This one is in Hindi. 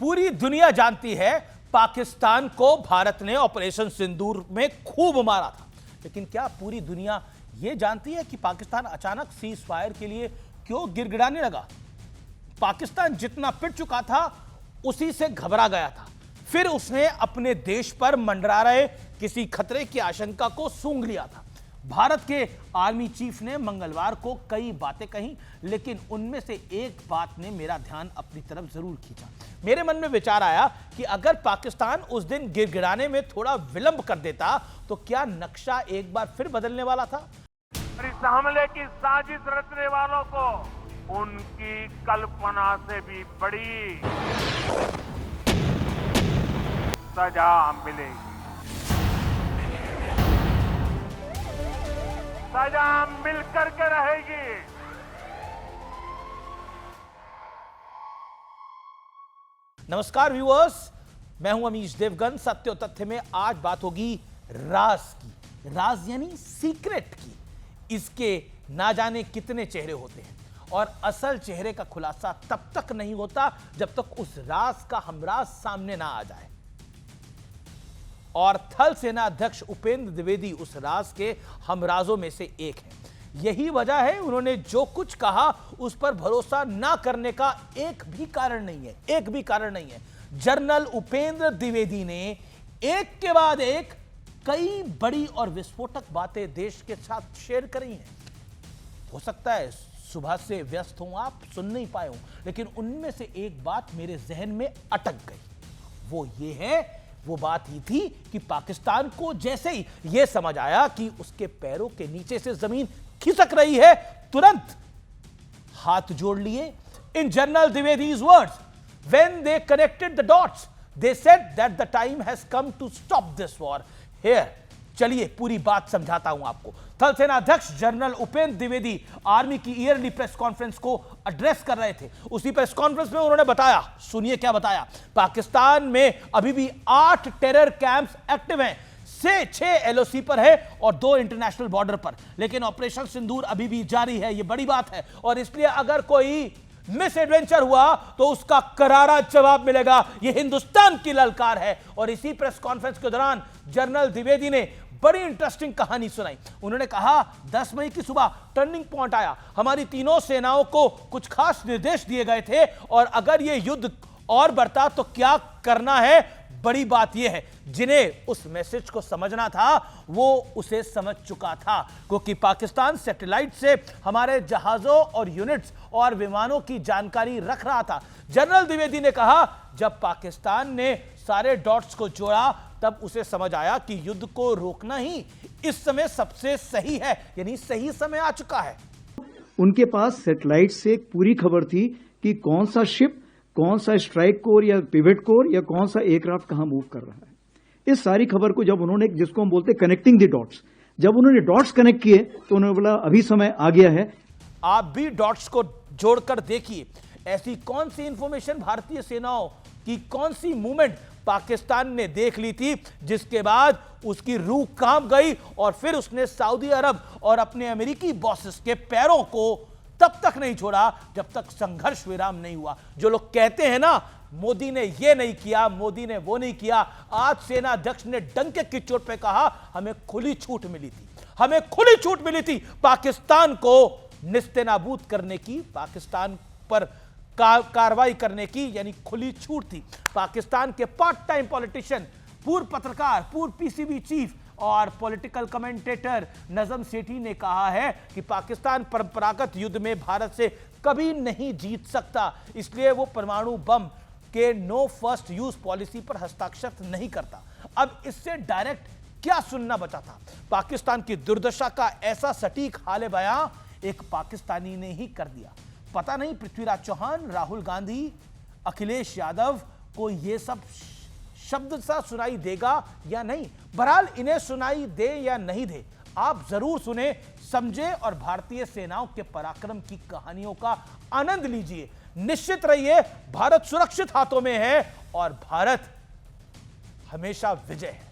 पूरी दुनिया जानती है पाकिस्तान को भारत ने ऑपरेशन सिंदूर में खूब मारा था, लेकिन क्या पूरी दुनिया यह जानती है कि पाकिस्तान अचानक सीज फायर के लिए क्यों गिड़गिड़ाने लगा? पाकिस्तान जितना पिट चुका था उसी से घबरा गया था। फिर उसने अपने देश पर मंडरा रहे किसी खतरे की आशंका को सूंघ लिया था। भारत के आर्मी चीफ ने मंगलवार को कई बातें कही, लेकिन उनमें से एक बात ने मेरा ध्यान अपनी तरफ जरूर खींचा। मेरे मन में विचार आया कि अगर पाकिस्तान उस दिन गिड़गिड़ाने में थोड़ा विलंब कर देता तो क्या नक्शा एक बार फिर बदलने वाला था? इस हमले की साजिश रचने वालों को उनकी कल्पना से भी बड़ी सजा मिलेगी। सजा मिलकर के रहेगी। नमस्कार व्यूअर्स, मैं हूं अमीश देवगन। सत्य और तथ्य में आज बात होगी राज की। राज यानी सीक्रेट की। इसके ना जाने कितने चेहरे होते हैं और असल चेहरे का खुलासा तब तक नहीं होता जब तक उस राज का हमराज सामने ना आ जाए। और थल सेना अध्यक्ष उपेंद्र द्विवेदी उस राज के हमराजों में से एक हैं। यही वजह है उन्होंने जो कुछ कहा उस पर भरोसा ना करने का एक भी कारण नहीं है। जनरल उपेंद्र द्विवेदी ने एक के बाद एक कई बड़ी और विस्फोटक बातें देश के साथ शेयर करी हैं। हो सकता है सुबह से व्यस्त हों, आप सुन नहीं पाए हों, लेकिन उनमें से एक बात मेरे जहन में अटक गई। वो बात ही थी कि पाकिस्तान को जैसे ही यह समझ आया कि उसके पैरों के नीचे से जमीन खिसक रही है, तुरंत हाथ जोड़ लिए। In general Dwivedi's words, when they connected the dots, they said that the time has come to stop this war here. चलिए पूरी बात समझाता हूं आपको। थल सेना अध्यक्ष जनरल उपेंद्र द्विवेदी आर्मी की ईयरली प्रेस कॉन्फ्रेंस को एड्रेस कर रहे थे। उसी प्रेस कॉन्फ्रेंस में उन्होंने बताया, सुनिए क्या बताया। पाकिस्तान में अभी भी 8 टेरर कैंप्स एक्टिव हैं, से 6 एलओसी पर है और 2 इंटरनेशनल बॉर्डर पर, लेकिन ऑपरेशन सिंदूर अभी भी जारी है। यह बड़ी बात है और इसलिए अगर कोई मिस एडवेंचर हुआ तो उसका करारा जवाब मिलेगा। यह हिंदुस्तान की ललकार है। और इसी प्रेस कॉन्फ्रेंस के दौरान जनरल द्विवेदी ने बड़ी इंटरेस्टिंग कहानी सुनाई। उन्होंने कहा 10 मई की सुबह टर्निंग पॉइंट आया। हमारी तीनों सेनाओं को कुछ खास निर्देश दिए गए थे और अगर यह युद्ध और बढ़ता तो क्या करना है। बड़ी बात यह है, जिन्हें उस मैसेज को समझना था वो उसे समझ चुका था, क्योंकि पाकिस्तान सैटेलाइट से हमारे जहाजों और यूनिट्स और विमानों की जानकारी रख रहा था। जनरल द्विवेदी ने कहा जब पाकिस्तान ने सारे डॉट्स को जोड़ा तब उसे समझ आया कि युद्ध को रोकना ही इस समय सबसे सही है, यानी सही समय आ चुका है। उनके पास सैटेलाइट से एक पूरी खबर थी कि कौन सा शिप, कौन सा स्ट्राइक कोर या पिवट कोर या कौन सा एयरक्राफ्ट कहां मूव कर रहा है। इस सारी खबर को जब उन्होंने, जिसको हम बोलते हैं कनेक्टिंग द डॉट्स, जब उन्होंने डॉट्स कनेक्ट किए तो उन्होंने बोला अभी समय आ गया है। आप भी डॉट्स को जोड़कर देखिए, ऐसी कौन सी इंफॉर्मेशन भारतीय सेनाओं की कौन सी मूवमेंट पाकिस्तान ने देख ली थी जिसके बाद उसकी रूह कांप गई और फिर उसने सऊदी अरब और अपने अमेरिकी बॉसेस के पैरों को तब तक नहीं छोड़ा जब तक संघर्ष विराम नहीं हुआ। जो लोग कहते हैं ना मोदी ने ये नहीं किया, मोदी ने वो नहीं किया, आज सेना अध्यक्ष ने डंके की चोट पे कहा हमें खुली छूट मिली थी पाकिस्तान को निस्तेनाबूद करने की, पाकिस्तान पर कार्रवाई करने की, यानी खुली छूट थी। पाकिस्तान के पार्ट टाइम पॉलिटिशियन, पूर्व पत्रकार, पूर्व पीसीबी चीफ और पॉलिटिकल कमेंटेटर नजम सेठी ने कहा है कि पाकिस्तान परंपरागत युद्ध में भारत से कभी नहीं जीत सकता, इसलिए वो परमाणु बम के नो फर्स्ट यूज पॉलिसी पर हस्ताक्षर नहीं करता। अब इससे डायरेक्ट क्या सुनना बचा था? पाकिस्तान की दुर्दशा का ऐसा सटीक हाल बयां एक पाकिस्तानी ने ही कर दिया। पता नहीं पृथ्वीराज चौहान, राहुल गांधी, अखिलेश यादव को यह सब शब्द सा सुनाई देगा या नहीं। बहरहाल इन्हें सुनाई दे या नहीं दे, आप जरूर सुने, समझे और भारतीय सेनाओं के पराक्रम की कहानियों का आनंद लीजिए। निश्चित रहिए, भारत सुरक्षित हाथों में है और भारत हमेशा विजय है।